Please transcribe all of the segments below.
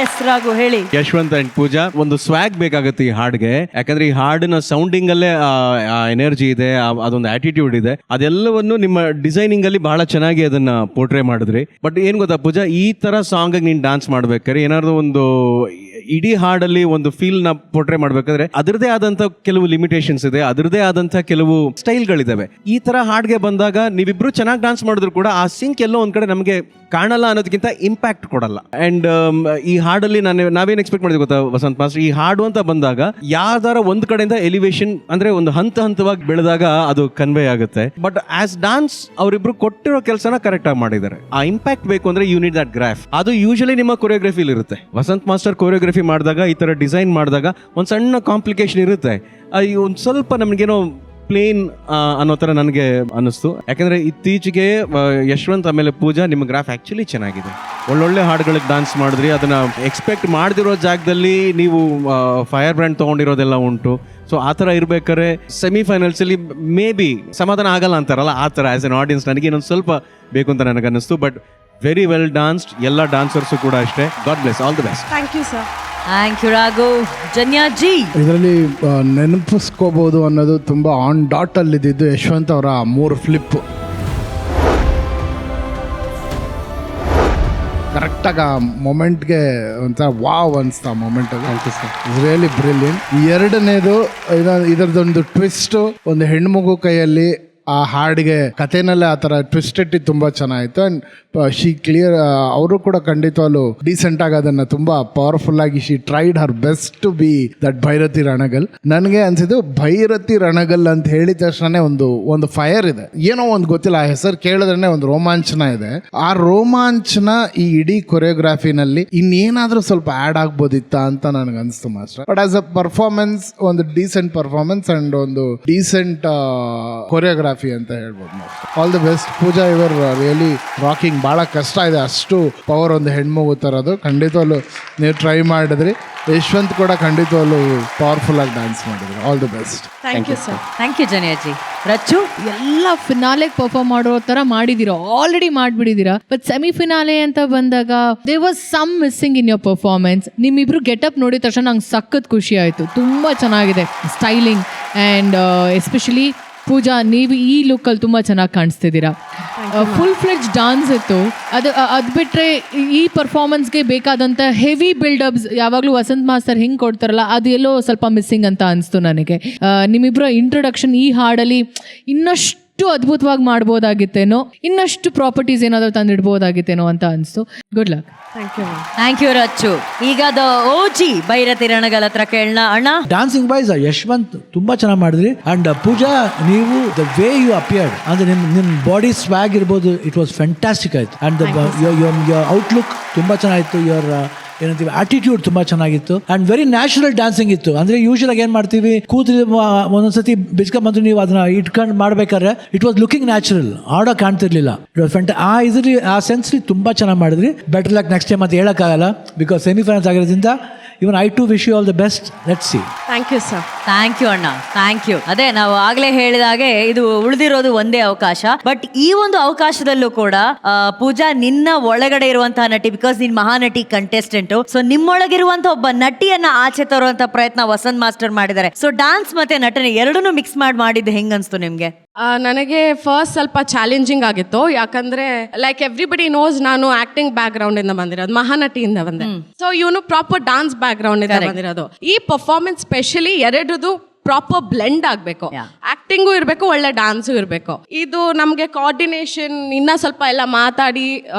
S Raghu ಹೇಳಿ. Yashwant and ಪೂಜಾ, ಒಂದು ಸ್ವ್ಯಾಗ್ ಬೇಕಾಗುತ್ತೆ ಈ ಹಾಡ್ಗೆ. ಯಾಕಂದ್ರೆ ಈ ಹಾಡಿನ ಸೌಂಡಿಂಗ್ ಅಲ್ಲೇ ಎನರ್ಜಿ ಇದೆ, ಅದೊಂದು ಆಟಿಟ್ಯೂಡ್ ಇದೆ. ಅದೆಲ್ಲವನ್ನು ನಿಮ್ಮ ಡಿಸೈನಿಂಗ್ ಅಲ್ಲಿ ಬಹಳ ಚೆನ್ನಾಗಿ ಅದನ್ನ ಪೋರ್ಟ್ರೇ ಮಾಡಿದ್ರಿ. ಬಟ್ ಏನ್ ಗೊತ್ತಾ ಪೂಜಾ, ಈ ತರ ಸಾಂಗ್ ನೀನ್ ಡಾನ್ಸ್ ಮಾಡ್ಬೇಕಾದ್ರೆ ಏನಾದ್ರು ಒಂದು ಇಡೀ ಹಾಡಲ್ಲಿ ಒಂದು ಫೀಲ್ ನ ಪೋರ್ಟ್ರೇ ಮಾಡ್ಬೇಕಾದ್ರೆ ಅದರದೇ ಆದಂತ ಕೆಲವು ಲಿಮಿಟೇಷನ್ಸ್ ಇದೆ, ಅದರದೇ ಆದಂತ ಕೆಲವು ಸ್ಟೈಲ್ಗಳಿದಾವೆ. ಈ ತರ ಹಾಡ್ಗೆ ಬಂದಾಗ ನೀವಿಬ್ರು ಚೆನ್ನಾಗಿ ಡಾನ್ಸ್ ಮಾಡಿದ್ರು ಕೂಡ ಆ ಸಿಂಕ್ ಎಲ್ಲೋ ಒಂದ್ ಕಡೆ ನಮಗೆ ಕಾಣಲ್ಲ ಅನ್ನೋದಕ್ಕಿಂತ ಇಂಪ್ಯಾಕ್ಟ್ ಕೊಡಲ್ಲ. ಅಂಡ್ ಈ ಹಾಡಲ್ಲಿ ನಾವೇನ್ ಎಕ್ಸ್ಪೆಕ್ಟ್ ಮಾಡಿದ್ವಿ ಗೊತ್ತಾ ವಸಂತ್ ಮಾಸ್ಟರ್, ಈ ಹಾಡು ಅಂತ ಬಂದಾಗ ಯಾವ್ದಾರ ಒಂದ್ ಕಡೆಯಿಂದ ಎಲಿವೇಶನ್ ಅಂದ್ರೆ ಒಂದು ಹಂತವಾಗಿ ಬೆಳೆದಾಗ ಅದು ಕನ್ವೆ ಆಗುತ್ತೆ. ಬಟ್ ಆಸ್ ಡಾನ್ಸ್ ಅವರಿಬ್ರು ಕೊಟ್ಟಿರೋ ಕೆಲಸನ ಕರೆಕ್ಟ್ ಆಗಿ ಮಾಡಿದ್ದಾರೆ. ಆ ಇಂಪ್ಯಾಕ್ಟ್ ಬೇಕು ಅಂದ್ರೆ ಯು ನೀಡ್ ದಟ್ ಗ್ರಾಫ್. ಅದು ಯೂಶಲಿ ನಿಮ್ಮ ಕೊರಿಯೋಗ್ರಫಿಲಿ ಇರುತ್ತೆ. ವಸಂತ್ ಮಾಸ್ಟರ್ ಕೊರಿಯೋಗ್ರಫಿ ಮಾಡಿದಾಗ, ಈ ತರ ಡಿಸೈನ್ ಮಾಡಿದಾಗ ಒಂದ್ ಸಣ್ಣ ಕಾಂಪ್ಲಿಕೇಶನ್ ಇರುತ್ತೆ. ಒಂದ್ ಸ್ವಲ್ಪ ನಮ್ಗೇನೋ ಪ್ಲೇನ್ ಅನ್ನೋ ಥರ ನನಗೆ ಅನ್ನಿಸ್ತು. ಯಾಕಂದರೆ ಇತ್ತೀಚೆಗೆ ಯಶವಂತ್ ಆಮೇಲೆ ಪೂಜಾ ನಿಮ್ಮ ಗ್ರಾಫ್ ಆ್ಯಕ್ಚುಲಿ ಚೆನ್ನಾಗಿದೆ. ಒಳ್ಳೊಳ್ಳೆ ಹಾಡುಗಳಿಗೆ ಡಾನ್ಸ್ ಮಾಡಿದ್ರಿ. ಅದನ್ನು ಎಕ್ಸ್ಪೆಕ್ಟ್ ಮಾಡದಿರೋ ಜಾಗದಲ್ಲಿ ನೀವು ಫೈರ್ ಬ್ರ್ಯಾಂಡ್ ತೊಗೊಂಡಿರೋದೆಲ್ಲ ಉಂಟು. ಸೊ ಆ ಥರ ಇರ್ಬೇಕಾದ್ರೆ ಸೆಮಿಫೈನಲ್ಸಲ್ಲಿ ಮೇ ಬಿ ಸಮಾಧಾನ ಆಗಲ್ಲ ಅಂತಾರಲ್ಲ, ಆ ಥರ ಆ್ಯಸ್ ಎನ್ ಆಡಿಯನ್ಸ್ ನನಗೆ ಇನ್ನೊಂದು ಸ್ವಲ್ಪ ಬೇಕು ಅಂತ ನನಗೆ ಅನ್ನಿಸ್ತು. But very well danced. ಎಲ್ಲ ಡಾನ್ಸರ್ಸು ಕೂಡ ಅಷ್ಟೇ. God bless, all the best. Thank you sir. Thank you Raghu. Janyaji, ಇದರಲ್ಲಿ ನೆನಪಿಸ್ಕೋಬಹುದು ಅನ್ನೋದು ತುಂಬ ಆನ್ ಡಾಟ್ ಅಲ್ಲಿ ಇದ್ದಿದ್ದು ಯಶವಂತ್ ಅವರ 3 ಫ್ಲಿಪ್. ಕರೆಕ್ಟಾಗಿ ಆ ಮೊಮೆಂಟ್ಗೆ ಒಂಥರ ವಾವ್ ಅನಿಸ್ತಾ ಮೊಮೆಂಟ್. It's really brilliant. ಎರಡನೇದು ಇದರದೊಂದು ಟ್ವಿಸ್ಟ್, ಒಂದು ಹೆಣ್ಮಗು ಕೈಯಲ್ಲಿ ಆ ಹಾಡಿಗೆ ಕಥೆನಲ್ಲೇ ಆ ಥರ ಟ್ವಿಸ್ಟ್ ಇಟ್ಟಿದ್ದು ತುಂಬ ಚೆನ್ನಾಗಿತ್ತು. ಆ್ಯಂಡ್ ಶಿ ಕ್ಲಿಯರ್, ಅವರು ಕೂಡ ಖಂಡಿತವಾಗ್ಲು ಡೀಸೆಂಟ್ ಆಗಿ ಅದನ್ನು ತುಂಬ ಪವರ್ಫುಲ್ ಆಗಿ she tried her best to be that Bhairathi Ranagal. ನನಗೆ ಅನ್ಸಿದ್ದು ಭೈರತಿ ರಣಗಲ್ ಅಂತ ಹೇಳಿದ ತಕ್ಷಣ ಒಂದು ಫೈರ್ ಇದೆ, ಏನೋ ಒಂದು ಗೊತ್ತಿಲ್ಲ, ಆ ಹೆಸರು ಕೇಳಿದ್ರೆ ಒಂದು ರೋಮಾಂಚನ ಇದೆ. ಆ ರೋಮಾಂಚನ ಈ ಇಡೀ ಕೊರಿಯೋಗ್ರಾಫಿನಲ್ಲಿ ಇನ್ನೇನಾದ್ರೂ ಸ್ವಲ್ಪ ಆ್ಯಡ್ ಆಗ್ಬೋದಿತ್ತ ಅಂತ ನನಗೆ ಅನಿಸ್ತು master. But as a performance, ಒಂದು ಡೀಸೆಂಟ್ ಪರ್ಫಾರ್ಮೆನ್ಸ್ ಅಂಡ್ ಒಂದು ಡೀಸೆಂಟ್ ಕೊರಿಯೋಗ್ರಾಫಿ ಅಂತ ಹೇಳ್ಬೋದು. ಆಲ್ ದಿ ಬೆಸ್ಟ್ ಪೂಜಾ, ಇವರ್ ರಿಯಲಿ ರಾಕಿಂಗ್. ಭಾಳ ಕಷ್ಟ ಇದೆ ಅಷ್ಟು ಪವರ್ ಒಂದು ಹೆಣ್ಮಗು ತರೋದು. ಖಂಡಿತವಲ್ಲೂ ನೀವು ಟ್ರೈ ಮಾಡಿದ್ರಿ. ಯಶವಂತ್ ಕೂಡ ಖಂಡಿತವಲ್ಲೂ ಪವರ್ಫುಲ್ ಆಗಿ ಡ್ಯಾನ್ಸ್ ಮಾಡಿದ್ರು. All the best. Thank you sir. Thank you Janyaji. Rachchu, ಎಲ್ಲ ಫಿನಾಲೆಗೆ ಪರ್ಫಾರ್ಮ್ ಮಾಡೋ ತರ ಮಾಡಿದೀರಾ, ಆಲ್ರೆಡಿ ಮಾಡ್ಬಿಟ್ಟಿದ್ದೀರಾ. ಬಟ್ ಸೆಮಿ ಫಿನಾಲೆ ಅಂತ ಬಂದಾಗ there was some missing in your performance. ನಿಮ್ಮಿಬ್ರು ಗೆಟಪ್ ನೋಡಿದ ತಕ್ಷಣ ನಂಗೆ ಸಖತ್ ಖುಷಿ ಆಯಿತು. ತುಂಬ ಚೆನ್ನಾಗಿದೆ ಸ್ಟೈಲಿಂಗ್. ಆ್ಯಂಡ್ ಎಸ್ಪೆಷಲಿ ಪೂಜಾ, ನೀವು ಈ ಲುಕ್ಕಲ್ಲಿ ತುಂಬ ಚೆನ್ನಾಗಿ ಕಾಣಿಸ್ತಿದ್ದೀರಾ. ಫುಲ್ ಫ್ಲೆಡ್ಜ್ ಡಾನ್ಸ್ ಇತ್ತು. ಅದು ಬಿಟ್ಟರೆ ಈ ಪರ್ಫಾರ್ಮೆನ್ಸ್ಗೆ ಬೇಕಾದಂಥ ಹೆವಿ ಬಿಲ್ಡಪ್ಸ್ ಯಾವಾಗಲೂ ವಸಂತ್ ಮಾಸ್ತರ್ ಹಿಂಗೆ ಕೊಡ್ತಾರಲ್ಲ, ಅದು ಎಲ್ಲೋ ಸ್ವಲ್ಪ ಮಿಸ್ಸಿಂಗ್ ಅಂತ ಅನಿಸ್ತು ನನಗೆ. ನಿಮ್ಮಿಬ್ಬರ ಇಂಟ್ರೊಡಕ್ಷನ್ ಈ ಹಾಡಲ್ಲಿ ಇನ್ನಷ್ಟು ಅದ್ಭುತವಾಗಿ ಮಾಡ್ಬೋದಾಗಿತ್ತೇನೋ, ಇನ್ನಷ್ಟು ಪ್ರಾಪರ್ಟೀಸ್ ಏನಾದರೂ ತಂದಿಡ್ಬೋದಾಗಿತ್ತೇನೋ ಅಂತ ಅನಿಸ್ತು. Good luck. Thank you Rachchu. ಈಗ ದ ಓಜಿ ಭೈರತಿ ರಣಗಲ್ ಹತ್ರ ಕೇಳೋಣ. ಅಣ್ಣ, ಡಾನ್ಸಿಂಗ್ ವೈಸ್ ಯಶವಂತ್ ತುಂಬಾ ಚೆನ್ನಾಗಿ ಮಾಡಿದ್ರಿ. ಅಂಡ್ ಪೂಜಾ, ನೀವು ದ ವೇ ಯು ಅಪಿಯರ್ಡ್ ಅಂದ್ರೆ ನಿಮ್ ಬಾಡಿ ಸ್ವ್ಯಾಗ್ ಇರ್ಬೋದು, ಇಟ್ ವಾಸ್ ಫ್ಯಾಂಟಾಸ್ಟಿಕ್ ಆಯ್ತು. ಅಂಡ್ ಯೋರ್ ಔಟ್ಲುಕ್ ತುಂಬಾ ಚೆನ್ನಾಗಿತ್ತು. ಯೋರ್ ಏನಂತೀವಿ ಆಟಿಟ್ಯೂಡ್ ತುಂಬಾ ಚೆನ್ನಾಗಿತ್ತು. ಅಂಡ್ ವೆರಿ ನ್ಯಾಚುರಲ್ ಡಾನ್ಸಿಂಗ್ ಇತ್ತು. ಅಂದ್ರೆ ಯೂಶಲ್ ಆಗಿ ಏನ್ ಮಾಡ್ತೀವಿ, ಕೂತ್ರಿ ಒಂದೊಂದ್ಸತಿ ಬಿಚ್ಕೊಂಡ್ಬಂದು ನೀವು ಅದನ್ನ ಇಟ್ಕೊಂಡು ಮಾಡ್ಬೇಕಾದ್ರೆ ಇಟ್ ವಾಸ್ ಲುಕಿಂಗ್ ನ್ಯಾಚುರಲ್, ಆಡೋ ಕಾಣ್ತಿರ್ಲಿಲ್ಲ. ಆ ಸೆನ್ಸ್ಲಿ ತುಂಬಾ ಚೆನ್ನಾಗಿ ಮಾಡಿದ್ರಿ. ಬೆಟರ್ ಲಕ್ ನೆಕ್ಸ್ಟ್ ಟೈಮ್ ಅಂತ ಹೇಳಕ್ಕಾಗಲ್ಲ, ಬಿಕಾಸ್ ಸೆಮಿಫೈನಲ್ಸ್ ಆಗಿರೋದ್ರಿಂದ. Even I to wish you all the best. Let's see. Thank you sir. Thank you ಅಣ್ಣ, ಥ್ಯಾಂಕ್ ಯು. ಅದೇ ನಾವು ಆಗ್ಲೇ ಹೇಳಿದಾಗೆ ಇದು ಉಳಿದಿರೋದು ಒಂದೇ ಅವಕಾಶ. ಬಟ್ ಈ ಒಂದು ಅವಕಾಶದಲ್ಲೂ ಕೂಡ ಪೂಜಾ, ನಿನ್ನ ಒಳಗಡೆ ಇರುವಂತಹ ನಟಿ, ಬಿಕಾಸ್ ನೀನ್ ಮಹಾನಟಿ ಕಂಟೆಸ್ಟೆಂಟ್, ಸೊ ನಿಮ್ಮೊಳಗಿರುವಂತ ಒಬ್ಬ ನಟಿಯನ್ನ ಆಚೆ ತರುವಂತ ಪ್ರಯತ್ನ ವಸಂತ್ ಮಾಸ್ಟರ್ ಮಾಡಿದ್ದಾರೆ. ಸೊ ಡಾನ್ಸ್ ಮತ್ತೆ ನಟನೆ ಎರಡನ್ನೂ ಮಿಕ್ಸ್ ಮಾಡಿದ್ದು ಹೆಂಗ್ ಅನ್ಸ್ತು ನಿಮ್ಗೆ? ನನಗೆ ಫಸ್ಟ್ ಸ್ವಲ್ಪ ಚಾಲೆಂಜಿಂಗ್ ಆಗಿತ್ತು. ಯಾಕಂದ್ರೆ ಲೈಕ್ ಎವ್ರಿಬಡಿ ನೋಸ್, ನಾನು ಆಕ್ಟಿಂಗ್ ಬ್ಯಾಕ್ ಗ್ರೌಂಡ್ ಇಂದ ಬಂದಿರೋದು, ಮಹಾನಟಿಯಿಂದ ಬಂದೆ. ಸೊ ಇವನು ಪ್ರಾಪರ್ ಡಾನ್ಸ್ ಬ್ಯಾಕ್ ಗ್ರೌಂಡ್ ಇಂದ ಬಂದಿರೋದು. ಈ ಪರ್ಫಾರ್ಮೆನ್ಸ್ ಸ್ಪೆಷಲಿ ಎರಡದು ಪ್ರಾಪರ್ ಬ್ಲೆಂಡ್ ಆಗಬೇಕು. ಆಕ್ಟಿಂಗು ಇರಬೇಕು, ಒಳ್ಳೆ ಡಾನ್ಸು ಇರಬೇಕು. ಇದು ನಮಗೆ ಕೋಆರ್ಡಿನೇಷನ್ ಇನ್ನ ಸ್ವಲ್ಪ ಎಲ್ಲ ಮಾತಾಡಿ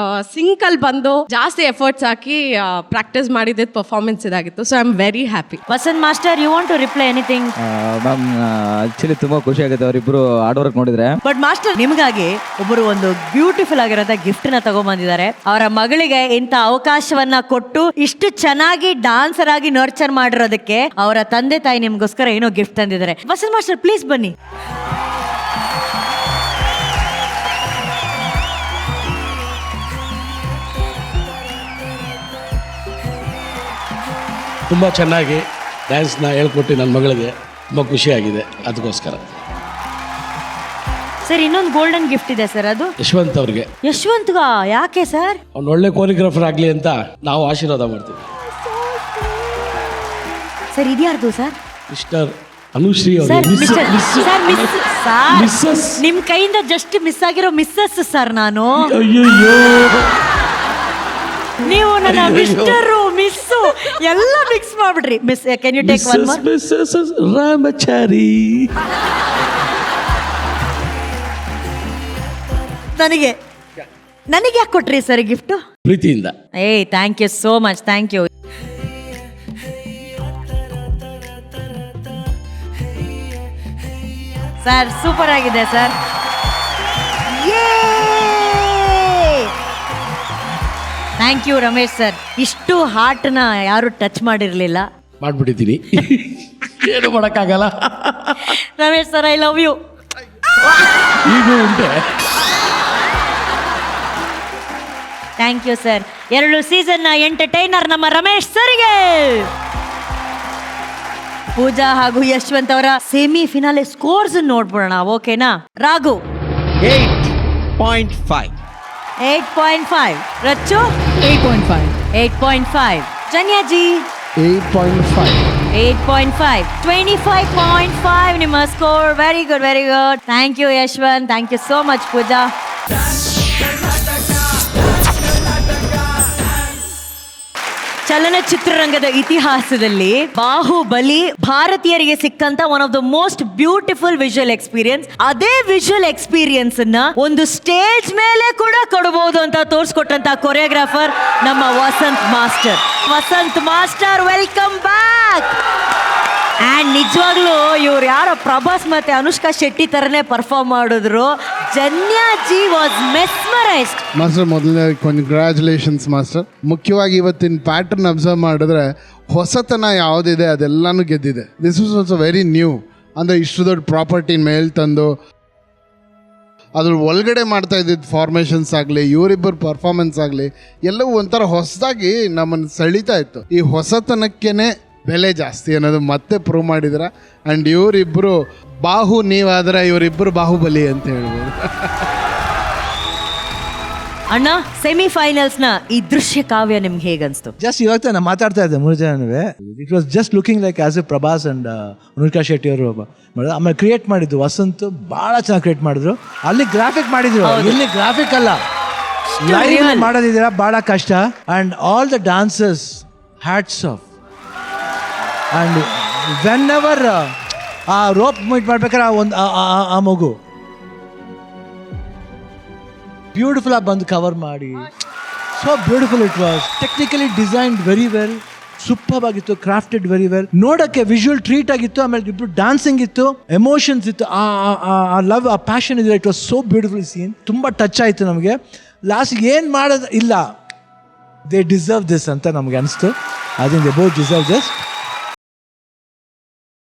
ಸಿಂಕಲ್ ಬಂದು ಜಾಸ್ತಿ ಎಫರ್ಟ್ಸ್ ಹಾಕಿ ಪ್ರಾಕ್ಟೀಸ್ ಮಾಡಿದ ಪರ್ಫಾರ್ಮೆನ್ಸ್ ಇದಾಗಿತ್ತು. So I am very happy. Vasanth master, you want to reply anything? Ma'am, actually ತುಂಬಾ ಖುಷಿ ಆಗುತ್ತೆ ಅವರಿಬ್ರು ಹಾರ್ಡ್ ವರ್ಕ್ ನೋಡಿದ್ರೆ. ಬಟ್ ಮಾಸ್ಟರ್, ನಿಮಗಾಗಿ ಒಬ್ಬರು ಒಂದು ಬ್ಯೂಟಿಫುಲ್ ಆಗಿರೋ ಗಿಫ್ಟ್ ನ ತಗೊಂಡ್ಬಂದಿದ್ದಾರೆ. ಅವರ ಮಗಳಿಗೆ ಇಂಥ ಅವಕಾಶವನ್ನ ಕೊಟ್ಟು ಇಷ್ಟು ಚೆನ್ನಾಗಿ ಡಾನ್ಸರ್ ಆಗಿ ನರ್ಚರ್ ಮಾಡಿರೋದಕ್ಕೆ ಅವರ ತಂದೆ ತಾಯಿ ನಿಮ್ಗೋಸ್ಕರ ಏನೋ ಗಿಫ್ಟ್ ತಂದಿದ್ದಾರೆ. ವಸಂತ್ ಮಾಸ್ಟರ್, ಪ್ಲೀಸ್ ಬನ್ನಿ. ತುಂಬ ಚೆನ್ನಾಗಿ ಡ್ಯಾನ್ಸ್ನ ಹೇಳ್ಕೊಟ್ಟು ನನ್ನ ಮಗಳಿಗೆ ತುಂಬ ಖುಷಿಯಾಗಿದೆ. ಅದಕ್ಕೋಸ್ಕರ ಸರ್, ಇನ್ನೊಂದು ಗೋಲ್ಡನ್ ಗಿಫ್ಟ್ ಇದೆ ಸರ್. ಅದು ಯಶವಂತ್ ಅವ್ರಿಗೆ. ಯಶವಂತ್ಗ ಯಾಕೆ ಸರ್? ಅವ್ನು ಒಳ್ಳೆ ಕೋರಿಯೋಗ್ರಾಫರ್ ಆಗಲಿ ಅಂತ ನಾವು ಆಶೀರ್ವಾದ ಮಾಡ್ತೀವಿ. ಸರ್ ಇದ್ಯಾರ್ದು ಸರ್? ಮಿಸ್ಟರ್ ಅನುಶ್ರೀ ಅವರು ಸರ್ ಮಿಸ್ಟರ್ ಸರ್ ಮಿಸ್ಸಸ್. ನಿಮ್ ಕೈಯಿಂದ ಜಸ್ಟ್ ಮಿಸ್ ಆಗಿರೋ ಮಿಸ್ಸಸ್ ಸರ್ ನಾನು. ಅಯ್ಯಯ್ಯೋ ನೀವು ನನ್ನ ಮಿಸ್ಟರು ಮಿಸ್ಸು ಎಲ್ಲ ಮಿಕ್ಸ್ ಮಾಡ್ಬಿಡ್ರಿ. Miss can you take one more? Missus Ramachari. ನನಗೆ ಯಾಕೆ ಕೊಟ್ರಿ ಸರ್ ಗಿಫ್ಟ್? ಪ್ರೀತಿಯಿಂದ. Thank you so much, thank you. Sir super ಆಗಿದೆ sir. Thank you Ramesh sir. ಇಷ್ಟು ಹಾರ್ಟ್ನ ಯಾರು ಟಚ್ ಮಾಡಿರ್ಲಿಲ್ಲ. ಮಾಡ್ಬಿಟ್ಟಿದ್ದೀನಿ. ಏನು ಮಾಡೋಕ್ಕಾಗಲ್ಲ. Ramesh sir I love you. ಈಗೂ ಉಂಟೆ. Thank you sir. 2 ಸೀಸನ್ನ ಎಂಟರ್ಟೈನರ್ ನಮ್ಮ ರಮೇಶ್ ಸರ್ಗೆ. ಪೂಜಾ ಹಾಗೂ ಯಶವಂತ್ ಅವರ ಸೆಮಿ ಫಿನಾಲೆ ಸ್ಕೋರ್ಸ್ ನೋಡ್ಬಿಡೋಣ, ಓಕೆನಾ? ರಾಘು 8.5. 8.5. ರಚ್ಚು 8.5. 8.5. ಜನ್ಯಾಜಿ 8.5. 8.5. 25.5 ನಿಮ್ಮ score. Very good, very good. Thank you Yashwant, thank you so much Pooja. ಚಲನಚಿತ್ರರಂಗದ ಇತಿಹಾಸದಲ್ಲಿ ಬಾಹುಬಲಿ ಭಾರತೀಯರಿಗೆ ಸಿಕ್ಕಂತ one of the most beautiful visual experience. ಅದೇ ವಿಜುವಲ್ ಎಕ್ಸ್ಪೀರಿಯನ್ಸ್ ಅನ್ನ ಒಂದು ಸ್ಟೇಜ್ ಮೇಲೆ ಕೂಡ ಕೊಡಬಹುದು ಅಂತ ತೋರಿಸ್ಕೊಟ್ಟಂತ ಕೊರಿಯೋಗ್ರಾಫರ್ ನಮ್ಮ Vasanth master. Vasanth master, welcome back. And ನಿಜವಾಗ್ಲೂ ಇವ್ರು ಯಾರೋ ಪ್ರಭಾಸ್ ಮತ್ತೆ ಅನುಷ್ಕಾ ಶೆಟ್ಟಿ ತರನೇ ಪರ್ಫಾರ್ಮ್ ಮಾಡಿದ್ರು. Janyaji was mesmerised. ಮಾಸ್ಟರ್, ಮೊದಲನೇ ಕಂಗ್ರ್ಯಾಚುಲೇಷನ್ಸ್ ಮಾಸ್ಟರ್. ಮುಖ್ಯವಾಗಿ ಇವತ್ತಿನ ಪ್ಯಾಟರ್ನ್ ಅಬ್ಸರ್ವ್ ಮಾಡಿದ್ರೆ ಹೊಸತನ ಯಾವುದಿದೆ ಅದೆಲ್ಲಾನು ಗೆದ್ದಿದೆ. This is also very new. ಅಂದರೆ ಇಷ್ಟು ದೊಡ್ಡ ಪ್ರಾಪರ್ಟಿ ಮೇಲೆ ತಂದು ಅದ್ರ ಒಳಗಡೆ ಮಾಡ್ತಾ ಇದ್ದಿದ್ದು ಫಾರ್ಮೇಷನ್ಸ್ ಆಗಲಿ, ಇವರಿಬ್ಬರು ಪರ್ಫಾರ್ಮೆನ್ಸ್ ಆಗಲಿ, ಎಲ್ಲವೂ ಒಂಥರ ಹೊಸದಾಗಿ ನಮ್ಮನ್ನು ಸೆಳೀತಾ ಇತ್ತು. ಈ ಹೊಸತನಕ್ಕೇ ಬೆಲೆ ಜಾಸ್ತಿ ಅನ್ನೋದು ಮತ್ತೆ ಪ್ರೂವ್ ಮಾಡಿದ್ರ. ಆ್ಯಂಡ್ ಇವರಿಬ್ಬರು ಬಾಹು ನೀವಾದರೆ ಇವರಿಬ್ಬರು ಬಾಹುಬಲಿ ಅಂತ ಹೇಳ್ಬೋದು. ಅಣ್ಣ, ಸೆಮಿಫೈನಲ್ಸ್ ನ ಈ ದೃಶ್ಯ ಕಾವ್ಯ ನಿಮ್ಗೆ ಹೇಗನ್ಸ್ತು? ಜಸ್ಟ್ ಇವಾಗ ನಾನು ಮಾತಾಡ್ತಾ ಇದ್ದೆ 3 ಜನವೇ. It was just looking like as a Prabhas and Anushka Shetty ಅವರು ಮಾಡಿದ್ರು. ಆಮೇಲೆ ಕ್ರಿಯೇಟ್ ಮಾಡಿದ್ದು ವಸಂತ್ ಭಾಳ ಚೆನ್ನಾಗಿ ಕ್ರಿಯೇಟ್ ಮಾಡಿದ್ರು. ಅಲ್ಲಿ ಗ್ರಾಫಿಕ್ ಮಾಡಿದ್ರು, ಇಲ್ಲಿ ಗ್ರಾಫಿಕ್ ಅಲ್ಲ, ಲೈವ್ ಮಾಡೋದಿದ್ದೀರಾ ಭಾಳ ಕಷ್ಟ. And all the dancers, hats off. And when ever ಆ ರೋಪ್ ಮೀಟ್ ಮಾಡ್ಬೇಕಾದ್ರೆ ಆ ಮಗು ಬ್ಯೂಟಿಫುಲ್ ಆಗಿ ಬಂದು ಕವರ್ ಮಾಡಿ, so beautiful it was. Technically designed very well, super ಆಗಿತ್ತು, ಕ್ರಾಫ್ಟೆಡ್ ವೆರಿ ವೆಲ್. ನೋಡೋಕ್ಕೆ ವಿಜುವಲ್ ಟ್ರೀಟ್ ಆಗಿತ್ತು. ಆಮೇಲೆ ಇಬ್ರು ಡಾನ್ಸಿಂಗ್ ಇತ್ತು, ಎಮೋಷನ್ಸ್ ಇತ್ತು, ಆ ಲವ್, ಆ ಪ್ಯಾಷನ್ ಇದೆ. It was so beautiful scene. ತುಂಬ ಟಚ್ ಆಯಿತು ನಮಗೆ. ಲಾಸ್ಟ್ ಏನು ಮಾಡೋದು ಇಲ್ಲ, ದೇ ಡಿಸರ್ವ್ ದಿಸ್ ಅಂತ ನಮಗೆ ಅನಿಸ್ತು. ಅದರಿಂದ ದೇ ಬೋತ್ ಡಿಸರ್ವ್ ದಿಸ್.